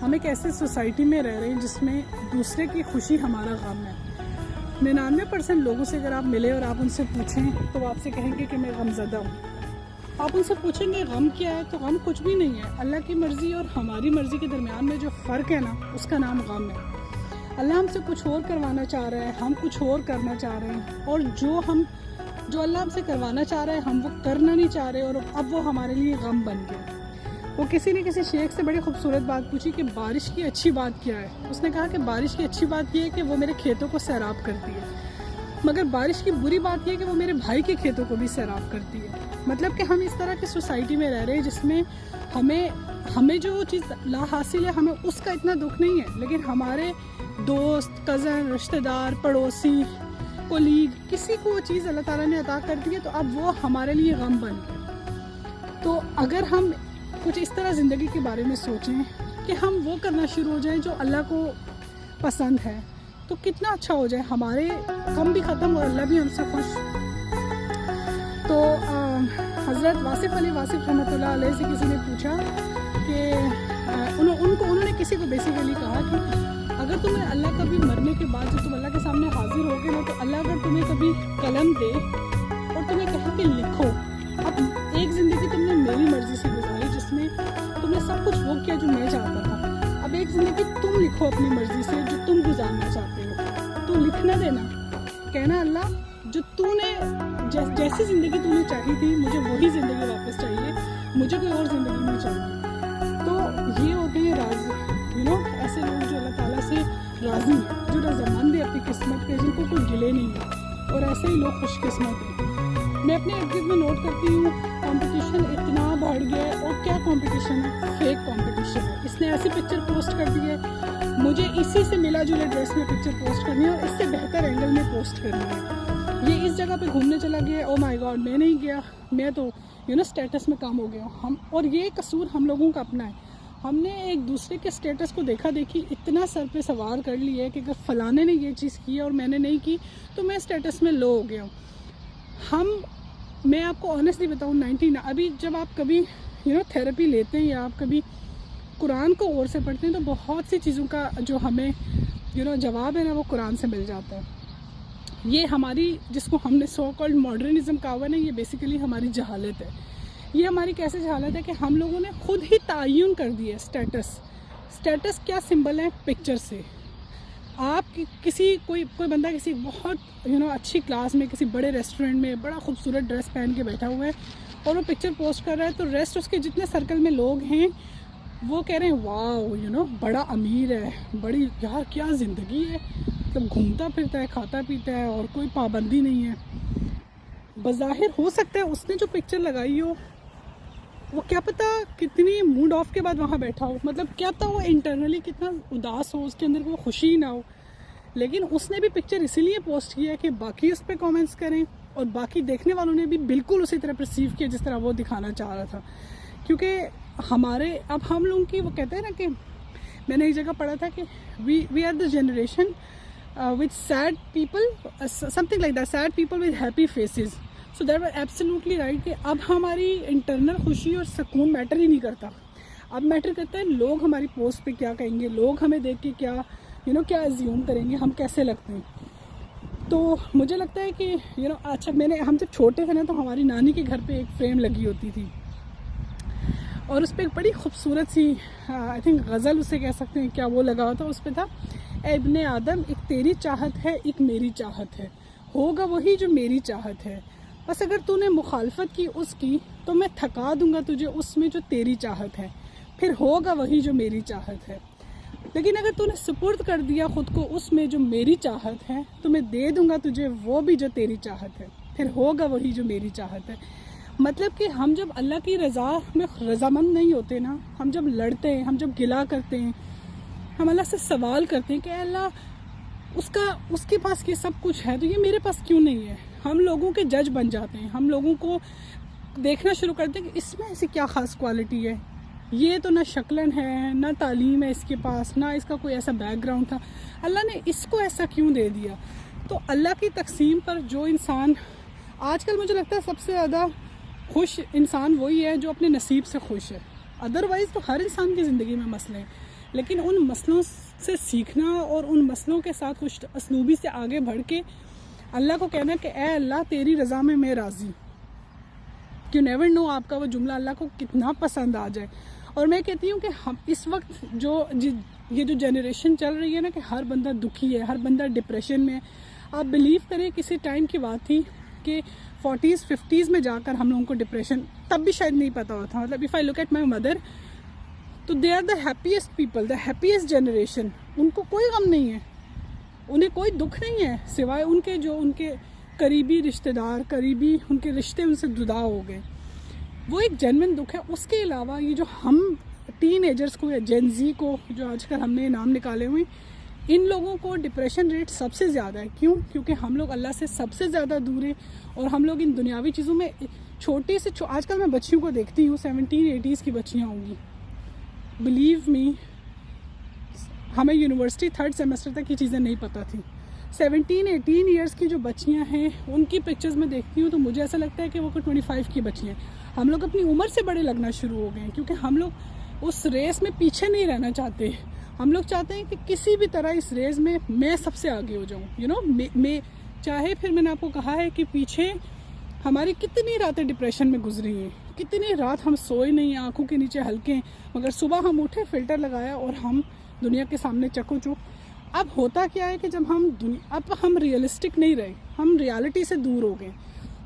ہم ایک ایسے سوسائٹی میں رہ رہے ہیں جس میں دوسرے کی خوشی ہمارا غم ہے۔ 99% لوگوں سے اگر آپ ملے اور آپ ان سے پوچھیں تو وہ آپ سے کہیں گے کہ میں غم زدہ ہوں۔ آپ ان سے پوچھیں گے غم کیا ہے، تو غم کچھ بھی نہیں ہے۔ اللہ کی مرضی اور ہماری مرضی کے درمیان میں جو فرق ہے نا، اس کا نام غم ہے۔ اللہ ہم سے کچھ اور کروانا چاہ رہا ہے، ہم کچھ اور کرنا چاہ رہے ہیں، اور جو اللہ ہم سے کروانا چاہ رہا ہے ہم وہ کرنا نہیں چاہ رہے، اور اب وہ ہمارے لیے غم بن گیا۔ وہ کسی نے کسی شیخ سے بڑی خوبصورت بات پوچھی کہ بارش کی اچھی بات کیا ہے۔ اس نے کہا کہ بارش کی اچھی بات یہ ہے کہ وہ میرے کھیتوں کو سیراب کرتی ہے، مگر بارش کی بری بات یہ ہے کہ وہ میرے بھائی کے کھیتوں کو بھی سیراب کرتی ہے۔ مطلب کہ ہم اس طرح کی سوسائٹی میں رہ رہے ہیں جس میں ہمیں جو چیز لا حاصل ہے ہمیں اس کا اتنا دکھ نہیں ہے، لیکن ہمارے دوست، کزن، رشتہ دار، پڑوسی، کولیگ، کسی کو وہ چیز اللہ تعالیٰ نے عطا کر دی ہے تو اب وہ ہمارے لیے غم بن گئے۔ تو اگر ہم کچھ اس طرح زندگی کے بارے میں سوچیں کہ ہم وہ کرنا شروع ہو جائیں جو اللہ کو پسند ہے تو کتنا اچھا ہو جائے، ہمارے غم بھی ختم اور اللہ بھی ہم سے خوش۔ تو حضرت واصف علی واصف رحمۃ اللہ علیہ سے کسی نے پوچھا کہ انہوں نے کسی کو بیسیکلی کہا کہ اگر تمہیں اللہ کبھی مرنے کے بعد جب تم اللہ کے سامنے حاضر ہوگے نا تو اللہ اگر تمہیں کبھی قلم دے اور تمہیں کہے کہ لکھو، اب ایک زندگی تم نے میری مرضی سے گزاری جس میں تم نے سب کچھ وہ کیا جو میں چاہتا تھا، اب ایک زندگی تم لکھو اپنی مرضی سے جو تم گزارنا چاہتے ہو، تو لکھنا دینا، کہنا اللہ جو تو نے جیسی زندگی تم نے چاہی تھی مجھے وہی زندگی واپس چاہیے، مجھے کوئی اور زندگی نہیں چاہیے۔ تو یہ ہوتے ہیں راضی، ایسے لوگ جو اللہ تعالیٰ سے راضی ہیں، جو رضامند ہے اپنی قسمت کے، جن کو کوئی گلے نہیں ہے، اور ایسے ہی لوگ خوش قسمت ہیں۔ میں اپنے ارد گرد میں نوٹ کرتی ہوں کمپٹیشن اتنا بڑھ گیا ہے، اور کیا کمپٹیشن ہے؟ فیک کمپٹیشن ہے۔ اس نے ایسی پکچر پوسٹ کر دی ہے، مجھے اسی سے ملا جلا ڈریس میں پکچر پوسٹ کرنی ہے اور اس سے بہتر اینگل میں پوسٹ کرنی ہے۔ یہ اس جگہ پہ گھومنے چلا گیا، او مائی گاڈ میں نہیں گیا، میں تو اسٹیٹس میں کام ہو گیا ہوں۔ اور یہ قصور ہم لوگوں کا اپنا ہے، ہم نے ایک دوسرے کے اسٹیٹس کو دیکھا دیکھی اتنا سر پہ سوار کر لیا ہے کہ اگر فلانے نے یہ چیز کی اور میں نے نہیں کی تو میں اسٹیٹس میں لو ہو گیا ہوں۔ میں آپ کو آنیسٹلی بتاؤں ابھی جب آپ کبھی تھیراپی لیتے ہیں یا آپ کبھی قرآن کو غور سے پڑھتے ہیں تو بہت سی چیزوں کا جو ہمیں جواب ہے نا وہ قرآن سے مل جاتا ہے۔ یہ ہماری جس کو ہم نے سو کالڈ ماڈرنزم کہا ہوا ہے نا، یہ بیسیکلی ہماری جہالت ہے۔ یہ ہماری کیسے جہالت ہے کہ ہم لوگوں نے خود ہی تعین کر دیا اسٹیٹس کیا سمبل ہے پکچر سے۔ آپ کوئی بندہ کسی بہت اچھی کلاس میں کسی بڑے ریسٹورنٹ میں بڑا خوبصورت ڈریس پہن کے بیٹھا ہوا ہے اور وہ پکچر پوسٹ کر رہا ہے، تو ریسٹ اس کے جتنے سرکل میں لوگ ہیں وہ کہہ رہے ہیں واو بڑا امیر ہے، بڑی یار کیا زندگی ہے، مطلب گھومتا پھرتا ہے، کھاتا پیتا ہے اور کوئی پابندی نہیں ہے۔ بظاہر ہو سکتا ہے اس نے جو پکچر لگائی ہو وہ کیا پتہ کتنی موڈ آف کے بعد وہاں بیٹھا ہو، مطلب کیا پتہ وہ انٹرنلی کتنا اداس ہو، اس کے اندر وہ خوشی نہ ہو، لیکن اس نے بھی پکچر اسی لیے پوسٹ کیا کہ باقی اس پہ کامنٹس کریں اور باقی دیکھنے والوں نے بھی بالکل اسی طرح پرسیو کیا جس طرح وہ دکھانا چاہ رہا تھا۔ کیونکہ اب ہم لوگوں کی وہ کہتے ہیں نا کہ میں نے ایک جگہ پڑھا تھا کہ we are the generation with sad people, something like that, sad people with happy faces. So that was absolutely right کہ اب ہماری انٹرنل خوشی اور سکون میٹر ہی نہیں کرتا، اب میٹر کرتا ہے لوگ ہماری پوسٹ پہ کیا کہیں گے، لوگ ہمیں دیکھ کے کیا کیا ایزیوم کریں گے، ہم کیسے لگتے ہیں۔ تو مجھے لگتا ہے کہ اچھا ہم جب چھوٹے تھے نا تو ہماری نانی کے گھر پہ ایک فریم لگی ہوتی تھی اور اس پہ ایک بڑی خوبصورت سی آئی تھنک غزل اسے کہہ سکتے ہیں، کیا وہ لگا ہوتا، اس پہ تھا اے ابن آدم ایک تیری چاہت ہے ایک میری چاہت ہے، ہوگا وہی جو میری چاہت ہے، بس اگر تو نے مخالفت کی اس کی تو میں تھکا دوں گا تجھے اس میں جو تیری چاہت ہے، پھر ہوگا وہی جو میری چاہت ہے، لیکن اگر تو نے سپرد کر دیا خود کو اس میں جو میری چاہت ہے تو میں دے دوں گا تجھے وہ بھی جو تیری چاہت ہے، پھر ہوگا وہی جو میری چاہت ہے۔ مطلب کہ ہم جب اللہ کی رضا میں رضامند نہیں ہوتے نا، ہم جب لڑتے ہیں، ہم جب گلا کرتے ہیں، ہم اللہ سے سوال کرتے ہیں کہ اے اللہ اس کے پاس یہ سب کچھ ہے تو یہ میرے پاس کیوں نہیں ہے، ہم لوگوں کے جج بن جاتے ہیں، ہم لوگوں کو دیکھنا شروع کرتے ہیں کہ اس میں ایسی کیا خاص کوالٹی ہے، یہ تو نہ شکلن ہے نہ تعلیم ہے اس کے پاس، نہ اس کا کوئی ایسا بیک گراؤنڈ تھا، اللہ نے اس کو ایسا کیوں دے دیا۔ تو اللہ کی تقسیم پر جو انسان آج کل مجھے لگتا ہے سب سے زیادہ خوش انسان وہی ہے جو اپنے نصیب سے خوش ہے، ادروائز تو ہر انسان کی زندگی میں مسئلے ہیں، لیکن ان مسئلوں سے سیکھنا اور ان مسئلوں کے ساتھ خوش اسلوبی سے آگے بڑھ کے اللہ کو کہنا کہ اے اللہ تیری رضا میں راضی. یو نیور نو آپ کا وہ جملہ اللہ کو کتنا پسند آ جائے. اور میں کہتی ہوں کہ ہم اس وقت یہ جو جنریشن چل رہی ہے نا کہ ہر بندہ دکھی ہے, ہر بندہ ڈپریشن میں ہے. آپ بلیو کریں کسی ٹائم کی بات تھی کہ 40s 50s میں جا کر ہم لوگوں کو ڈپریشن تب بھی شاید نہیں پتا ہوتا. مطلب if I look at my mother تو they are the happiest people, the happiest generation. ان کو کوئی غم نہیں ہے, انہیں کوئی دکھ نہیں ہے سوائے ان کے جو ان کے قریبی رشتہ دار, قریبی ان کے رشتے ان سے جدا ہو گئے. وہ ایک جینوئن دکھ ہے. اس کے علاوہ یہ جو ہم ٹین ایجرز کو یا جین زی کو جو آج کل ہم نے نام نکالے ہوئے, ان لوگوں کو ڈپریشن ریٹ سب سے زیادہ ہے. کیوں؟ کیونکہ ہم لوگ اللہ سے سب سے زیادہ دور ہیں اور ہم لوگ ان دنیاوی چیزوں میں چھوٹی سے آج کل میں بچیوں کو دیکھتی ہوں 17-18 کی بچیاں ہوں گی. بلیو می, ہمیں یونیورسٹی 3rd سیمسٹر تک یہ چیزیں نہیں پتہ تھیں. 17-18 ایئرس کی جو بچیاں ہیں ان کی پکچرز میں دیکھتی ہوں تو مجھے ایسا لگتا ہے کہ وہ 25 کی بچیاں ہیں. ہم لوگ اپنی عمر سے بڑے لگنا شروع ہو گئے ہیں کیونکہ ہم لوگ اس ریس میں پیچھے نہیں رہنا چاہتے. ہم لوگ چاہتے ہیں کہ کسی بھی طرح اس ریس میں سب سے آگے ہو جاؤں. میں چاہے پھر میں نے آپ کو کہا ہے کہ پیچھے ہماری کتنی راتیں ڈپریشن میں گزری ہیں, کتنی رات ہم سوئے نہیں, آنکھوں کے نیچے ہلکے ہیں, مگر صبح ہم اٹھے, فلٹر لگایا اور ہم دنیا کے سامنے چکو چو. اب ہوتا کیا ہے کہ جب ہم ریئلسٹک نہیں رہے, ہم ریالٹی سے دور ہو گئے.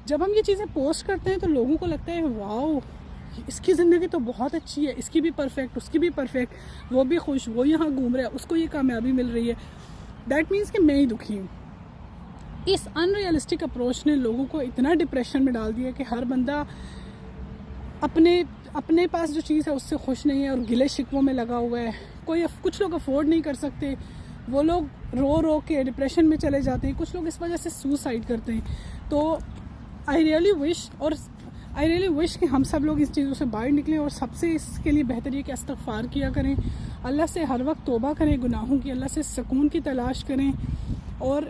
جب ہم یہ چیزیں پوسٹ کرتے ہیں تو لوگوں کو لگتا ہے واؤ اس کی زندگی تو بہت اچھی ہے, اس کی بھی پرفیکٹ, اس کی بھی پرفیکٹ, وہ بھی خوش, وہ یہاں گھوم رہا ہے, اس کو یہ کامیابی مل رہی ہے. دیٹ مینس کہ میں ہی دکھی ہوں. اس ان ریئلسٹک اپروچ نے لوگوں کو اتنا ڈپریشن میں ڈال دیا کہ ہر بندہ اپنے پاس جو چیز ہے اس سے خوش نہیں ہے اور گلے شکووں میں لگا ہوا ہے. کچھ لوگ افورڈ نہیں کر سکتے, وہ لوگ رو کے ڈپریشن میں چلے جاتے ہیں. کچھ لوگ اس وجہ سے سوسائڈ کرتے ہیں. تو آئی ریئلی وش کہ ہم سب لوگ اس چیزوں سے باہر نکلیں اور سب سے اس کے لیے بہتر یہ کہ استغفار کیا کریں, اللہ سے ہر وقت توبہ کریں گناہوں کی, اللہ سے سکون کی تلاش کریں اور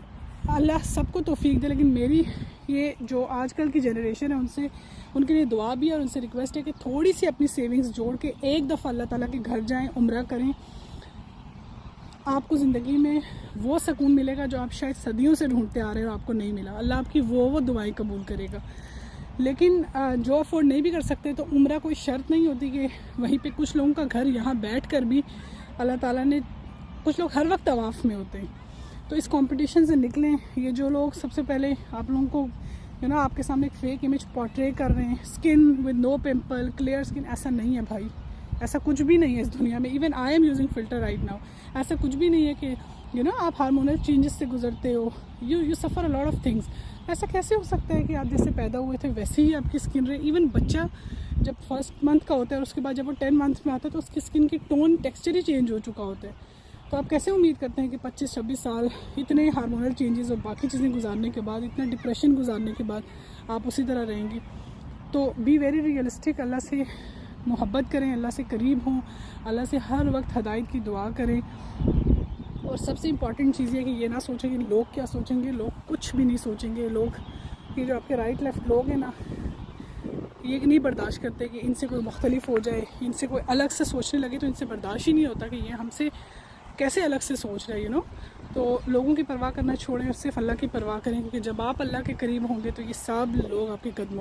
اللہ سب کو توفیق دے. لیکن میری یہ جو آج کل کی جنریشن ہے ان کے لیے دعا بھی ہے اور ان سے ریکویسٹ ہے کہ تھوڑی سی اپنی سیونگز جوڑ کے ایک دفعہ اللہ تعالیٰ کے گھر جائیں, عمرہ کریں. آپ کو زندگی میں وہ سکون ملے گا جو آپ شاید صدیوں سے ڈھونڈتے آ رہے ہو, آپ کو نہیں ملا. اللہ آپ کی وہ دعائیں قبول کرے گا. لیکن جو افورڈ نہیں بھی کر سکتے تو عمرہ کوئی شرط نہیں ہوتی کہ وہیں پہ کچھ لوگوں کا گھر یہاں بیٹھ کر بھی اللہ تعالیٰ نے, کچھ لوگ ہر وقت طواف میں ہوتے ہیں. تو اس کمپٹیشن سے نکلیں. یہ جو لوگ سب سے پہلے آپ لوگوں کو آپ کے سامنے ایک فیک امیج پورٹرے کر رہے ہیں, skin with no pimple, clear skin, ایسا نہیں ہے بھائی, ایسا کچھ بھی نہیں ہے اس دنیا میں. Even I am using filter right now. ایسا کچھ بھی نہیں ہے کہ آپ ہارمونل چینجز سے گزرتے ہو, you suffer a lot of things. ایسا کیسے ہو سکتا ہے کہ آپ جیسے پیدا ہوئے تھے ویسے ہی آپ کی اسکن رہے. ایون بچہ جب 1st منتھ کا ہوتا ہے اور اس کے بعد جب وہ 10 منتھ میں آتا ہے تو اس کی اسکن کی ٹون ٹیکسچر ہی چینج ہو چکا ہوتا ہے. تو آپ کیسے امید کرتے ہیں کہ 25-26 سال اتنے ہارمونل چینجز اور باقی چیزیں گزارنے کے بعد, اتنا ڈپریشن گزارنے کے بعد آپ اسی طرح رہیں گی؟ تو بی ویری ریئلسٹک, اللہ سے محبت کریں, اللہ سے قریب ہوں, اللہ سے ہر وقت ہدایت کی دعا کریں. اور سب سے امپورٹنٹ چیز یہ کہ یہ نہ سوچیں کہ لوگ کیا سوچیں گے. لوگ کچھ بھی نہیں سوچیں گے. لوگ یہ جو آپ کے رائٹ لیفٹ لوگ ہیں نا, یہ نہیں برداشت کرتے کہ ان سے کوئی مختلف ہو جائے, ان سے کوئی الگ سے سوچنے لگے تو ان سے برداشت ہی نہیں ہوتا کہ یہ ہم سے کیسے الگ سے سوچ رہے ہیں. تو لوگوں کی پرواہ کرنا چھوڑیں اور صرف اللہ کی پرواہ کریں, کیونکہ جب آپ اللہ کے قریب ہوں گے تو یہ سب لوگ آپ کے قدموں